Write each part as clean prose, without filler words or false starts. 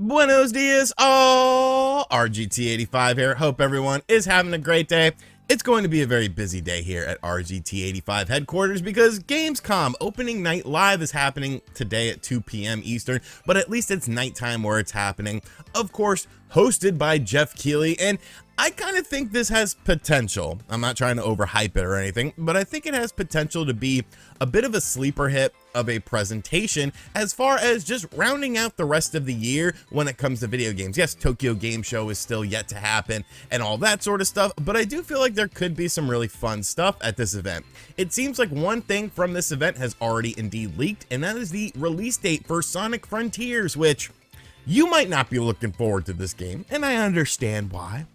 Buenos dias, all RGT85 here. Hope everyone is having a great day. It's going to be a very busy day here at RGT85 headquarters because Gamescom opening night live is happening today at 2 p.m. Eastern, but at least it's nighttime where it's happening. Of course, hosted by Jeff Keighley, and I kind of think this has potential. I'm not trying to overhype it or anything, but I think it has potential to be a bit of a sleeper hit of a presentation as far as just rounding out the rest of the year when it comes to video games. Yes, Tokyo Game Show is still yet to happen and all that sort of stuff, but I do feel like there could be some really fun stuff at this event. It seems like one thing from this event has already indeed leaked, and that is the release date for Sonic Frontiers, which you might not be looking forward to this game, and I understand why.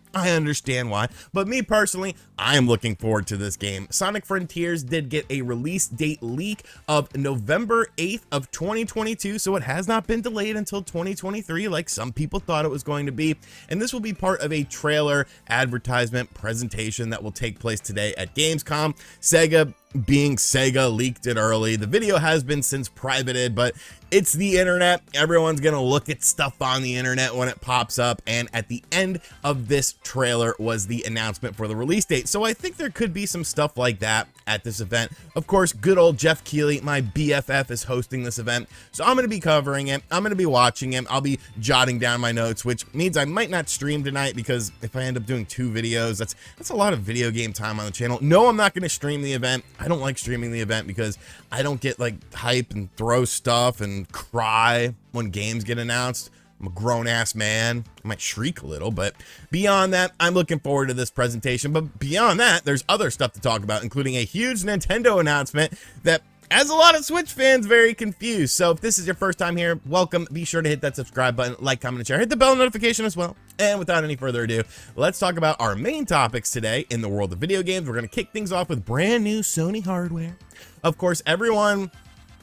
But me personally, I am looking forward to this game. Sonic Frontiers did get a release date leak of November 8th of 2022, so it has not been delayed until 2023 like some people thought it was going to be, and this will be part of a trailer advertisement presentation that will take place today at Gamescom. Sega, being Sega, leaked it early. The video has been since privated, but it's the internet. Everyone's gonna look at stuff on the internet when it pops up, and at the end of this trailer was the announcement for the release date. So I think there could be some stuff like that at this event. Of course, good old Jeff Keighley, my BFF, is hosting this event, so I'm gonna be covering it. I'm gonna be watching him. I'll be jotting down my notes, which means I might not stream tonight because if I end up doing 2 videos, that's a lot of video game time on the channel. No, I'm not gonna stream the event. I don't like streaming the event because I don't get like hype and throw stuff and cry when games get announced. I'm a grown-ass man. I might shriek a little, but beyond that, I'm looking forward to this presentation. But beyond that, there's other stuff to talk about, including a huge Nintendo announcement that has a lot of Switch fans very confused. So if this is your first time here, welcome. Be sure to hit that subscribe button, like, comment, and share. Hit the bell notification as well. And without any further ado, let's talk about our main topics today in the world of video games. We're going to kick things off with brand new Sony hardware. Of course, everyone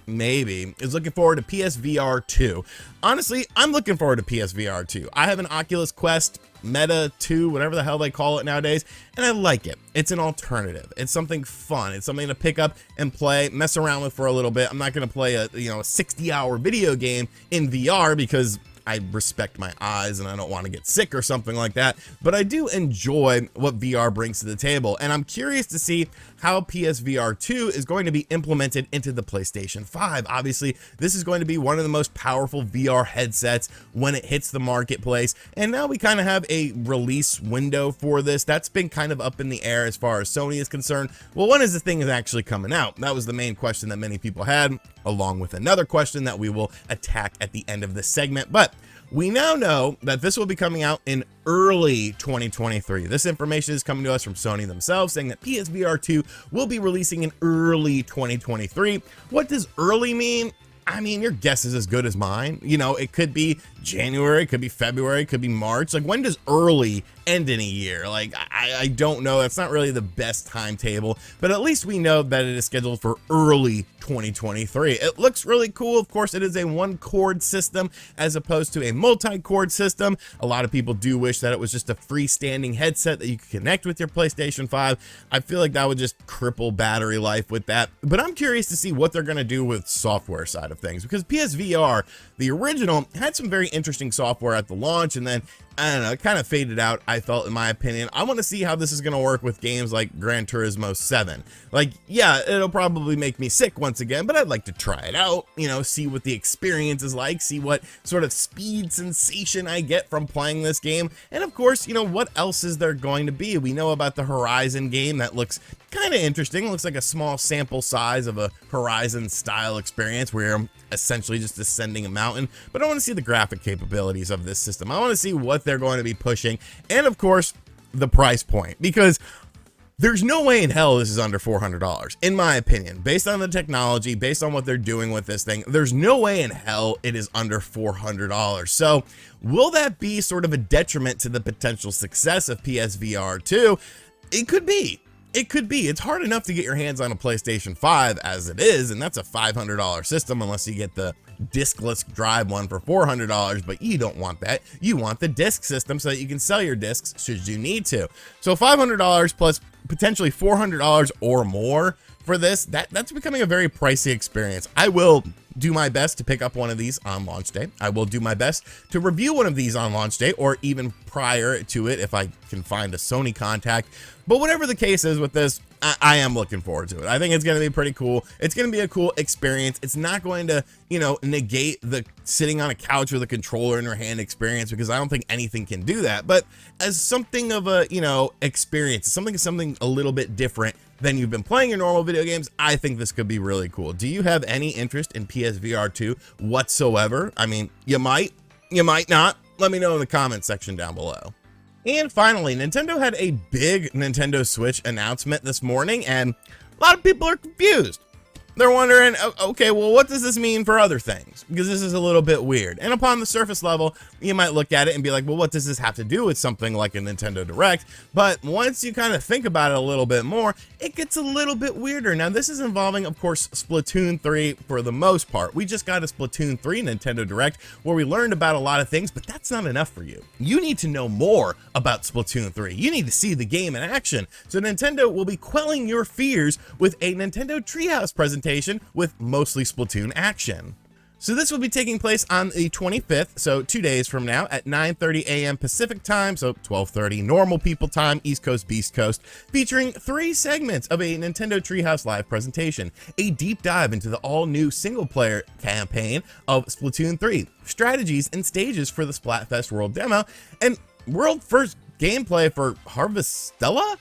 maybe is looking forward to PSVR 2. Honestly, I'm looking forward to PSVR 2. I have an Oculus Quest Meta 2, whatever the hell they call it nowadays, and I like it. It's an alternative. It's something fun. It's something to pick up and play, mess around with for a little bit. I'm not going to play a 60-hour video game in VR because I respect my eyes and I don't want to get sick or something like that, but I do enjoy what VR brings to the table, and I'm curious to see how PSVR 2 is going to be implemented into the PlayStation 5. Obviously, this is going to be one of the most powerful VR headsets when it hits the marketplace, and now we kind of have a release window for this. That's been kind of up in the air as far as Sony is concerned. Well, when is the thing actually coming out? That was the main question that many people had, along with another question that we will attack at the end of this segment. But we now know that this will be coming out in early 2023. This information is coming to us from Sony themselves, saying that PSVR 2 will be releasing in early 2023. What does early mean? I mean, your guess is as good as mine. You know, it could be January, it could be February, it could be March. Like, when does early end in a year? Like, I don't know. That's not really the best timetable, but at least we know that it is scheduled for early 2023. It looks really cool. Of course, it is a one-cord system as opposed to a multi-cord system. A lot of people do wish that it was just a freestanding headset that you could connect with your PlayStation 5. I feel like that would just cripple battery life with that, but I'm curious to see what they're going to do with software side of things, because PSVR, the original, had some very interesting software at the launch, and then I don't know, it kind of faded out, I felt, in my opinion. I want to see how this is going to work with games like Gran Turismo 7. Like, yeah, it'll probably make me sick once again, but I'd like to try it out, see what the experience is like, see what sort of speed sensation I get from playing this game. And of course, what else is there going to be? We know about the Horizon game that looks kind of interesting. It looks like a small sample size of a Horizon style experience where you're essentially just ascending a mountain, but I want to see the graphic capabilities of this system. I want to see what they're going to be pushing, and of course the price point, because there's no way in hell this is under $400, in my opinion. Based on the technology, based on what they're doing with this thing, there's no way in hell it is under $400. So will that be sort of a detriment to the potential success of PSVR 2? It could be. It could be. It's hard enough to get your hands on a PlayStation 5 as it is, and that's a $500 system unless you get the discless drive one for $400, but you don't want that. You want the disc system so that you can sell your discs should you need to. So $500 plus potentially $400 or more for this, that's becoming a very pricey experience. I will do my best to pick up one of these on launch day. I will do my best to review one of these on launch day or even prior to it if I can find a Sony contact. But whatever the case is with this, I am looking forward to it. I think it's going to be pretty cool. It's going to be a cool experience. It's not going to, you know, negate the sitting on a couch with a controller in your hand experience, because I don't think anything can do that. But as something of a, you know, experience, something a little bit different than you've been playing your normal video games, I think this could be really cool. Do you have any interest in PSVR 2 whatsoever? I mean, you might not. Let me know in the comments section down below. And finally, Nintendo had a big Nintendo Switch announcement this morning, and a lot of people are confused. They're wondering, okay, well, what does this mean for other things? Because this is a little bit weird. And upon the surface level, you might look at it and be like, well, what does this have to do with something like a Nintendo Direct? But once you kind of think about it a little bit more, it gets a little bit weirder. Now, this is involving, of course, Splatoon 3 for the most part. We just got a Splatoon 3 Nintendo Direct where we learned about a lot of things, but that's not enough for you. You need to know more about Splatoon 3. You need to see the game in action. So Nintendo will be quelling your fears with a Nintendo Treehouse presentation with mostly Splatoon action. So this will be taking place on the 25th, so 2 days from now at 9:30 a.m. Pacific time, so 12:30 normal people time, East Coast, Beast Coast, featuring 3 segments of a Nintendo Treehouse Live presentation, a deep dive into the all-new single-player campaign of Splatoon 3, strategies and stages for the Splatfest World Demo, and world-first gameplay for Harvestella?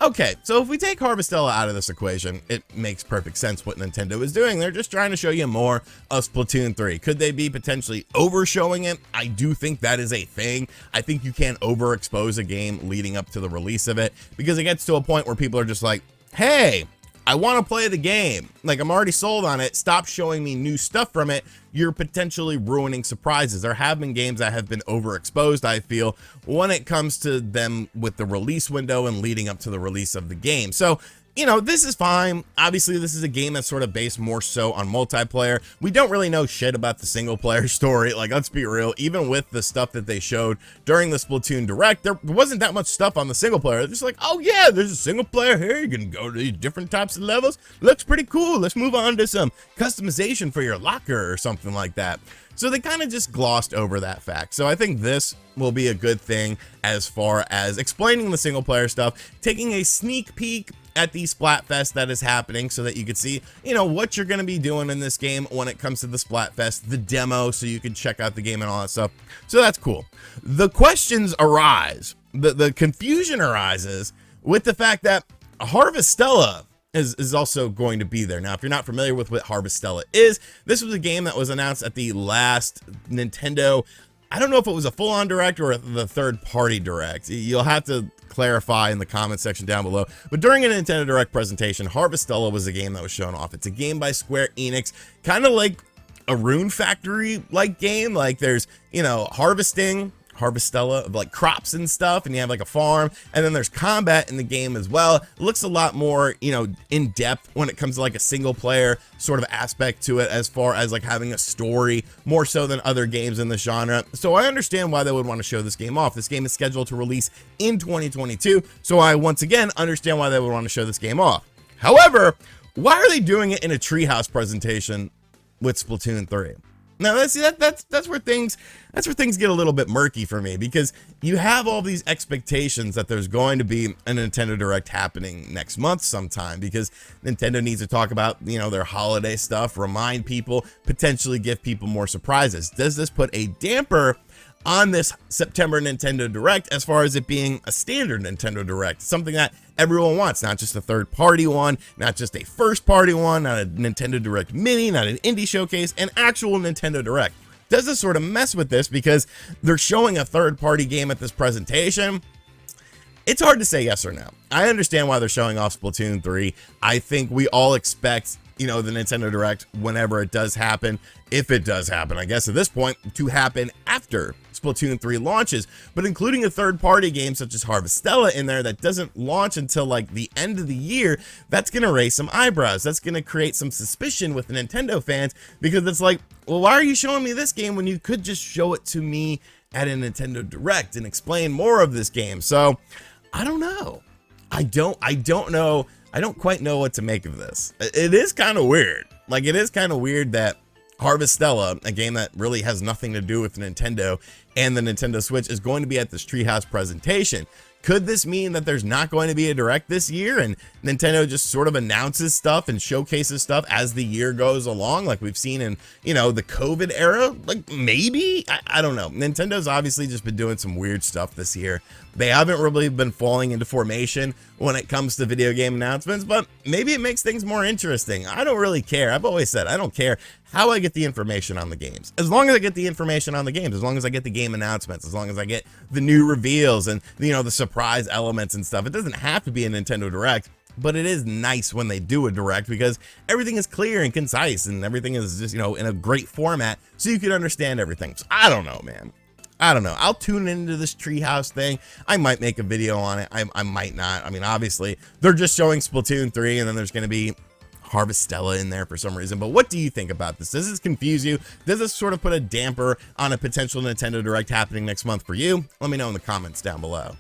Okay, so if we take Harvestella out of this equation, it makes perfect sense what Nintendo is doing. They're just trying to show you more of Splatoon 3. Could they be potentially over-showing it? I do think that is a thing. I think you can't overexpose a game leading up to the release of it, because it gets to a point where people are just like, hey, I want to play the game. Like, I'm already sold on it. Stop showing me new stuff from it. You're potentially ruining surprises. There have been games that have been overexposed, I feel, when it comes to them with the release window and leading up to the release of the game. So, you know, this is fine. Obviously, this is a game that's sort of based more so on multiplayer. We don't really know shit about the single player story. Like, let's be real. Even with the stuff that they showed during the Splatoon Direct, there wasn't that much stuff on the single player. They're just like, oh yeah, there's a single player here. You can go to these different types of levels. Looks pretty cool. Let's move on to some customization for your locker or something like that. So they kind of just glossed over that fact. So I think this will be a good thing as far as explaining the single player stuff, taking a sneak peek at the Splatfest that is happening so that you can see, you know, what you're going to be doing in this game when it comes to the Splatfest, the demo, so you can check out the game and all that stuff. So that's cool. The questions arise, the confusion arises with the fact that Harvestella is also going to be there. Now, if you're not familiar with what Harvestella is, this was a game that was announced at the last Nintendo, I don't know if it was a full-on direct or the third-party direct. You'll have to clarify in the comment section down below. But during a Nintendo Direct presentation, Harvestella was a game that was shown off. It's a game by Square Enix, kind of like a Rune Factory-like game. Like, there's, you know, harvesting, Harvestella, of like crops and stuff, and you have like a farm, and then there's combat in the game as well. It looks a lot more, you know, in depth when it comes to like a single player sort of aspect to it, as far as like having a story, more so than other games in the genre. So I understand why they would want to show this game off. This game is scheduled to release in 2022, so I once again understand why they would want to show this game off. However, why are they doing it in a Treehouse presentation with Splatoon 3? Now that's where things get a little bit murky for me, because you have all these expectations that there's going to be a Nintendo Direct happening next month sometime, because Nintendo needs to talk about, you know, their holiday stuff, remind people, potentially give people more surprises. Does this put a damper on this September Nintendo Direct as far as it being a standard Nintendo Direct, something that everyone wants, not just a third-party one, not just a first-party one, not a Nintendo Direct Mini, not an indie showcase, an actual Nintendo Direct? Does this sort of mess with this because they're showing a third-party game at this presentation? It's hard to say yes or no. I understand why they're showing off Splatoon 3. I think we all expect, you know, the Nintendo Direct, whenever it does happen, if it does happen, I guess at this point, to happen after Splatoon 3 launches. But including a third-party game such as Harvestella in there that doesn't launch until like the end of the year, that's going to raise some eyebrows. That's going to create some suspicion with the Nintendo fans, because it's like, well, why are you showing me this game when you could just show it to me at a Nintendo Direct and explain more of this game? So I don't know. I don't know. I don't quite know what to make of this. It is kind of weird. Like, it is kind of weird that Harvestella, a game that really has nothing to do with Nintendo and the Nintendo Switch, is going to be at this Treehouse presentation. Could this mean that there's not going to be a Direct this year and Nintendo just sort of announces stuff and showcases stuff as the year goes along, like we've seen in, you know, the COVID era? Like, maybe? I don't know. Nintendo's obviously just been doing some weird stuff this year. They haven't really been falling into formation when it comes to video game announcements, but maybe it makes things more interesting. I don't really care. I've always said I don't care how I get the information on the games. As long as I get the information on the games, as long as I get the game announcements, as long as I get the new reveals and, you know, the surprise elements and stuff. It doesn't have to be a Nintendo Direct, but it is nice when they do a Direct because everything is clear and concise and everything is just, you know, in a great format so you can understand everything. So I don't know, man. I don't know. I'll tune into this Treehouse thing. I might make a video on it. I might not. I mean, obviously, they're just showing Splatoon 3, and then there's going to be Harvestella in there for some reason. But what do you think about this? Does this confuse you? Does this sort of put a damper on a potential Nintendo Direct happening next month for you? Let me know in the comments down below.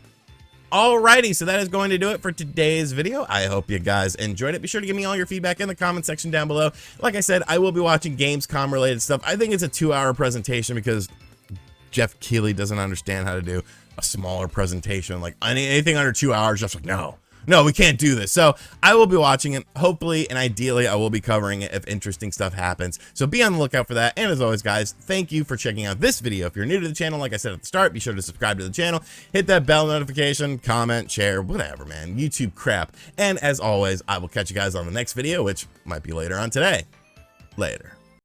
Alrighty, so that is going to do it for today's video. I hope you guys enjoyed it. Be sure to give me all your feedback in the comment section down below. Like I said, I will be watching Gamescom related stuff. I think it's a 2-hour presentation because Jeff Keighley doesn't understand how to do a smaller presentation. Like anything under 2 hours, Jeff's like, no, we can't do this. So I will be watching it. Hopefully and ideally I will be covering it if interesting stuff happens. So be on the lookout for that. And as always, guys, thank you for checking out this video. If you're new to the channel, like I said at the start, be sure to subscribe to the channel, hit that bell notification, comment, share, whatever, man, YouTube crap. And as always, I will catch you guys on the next video, which might be later on today. Later.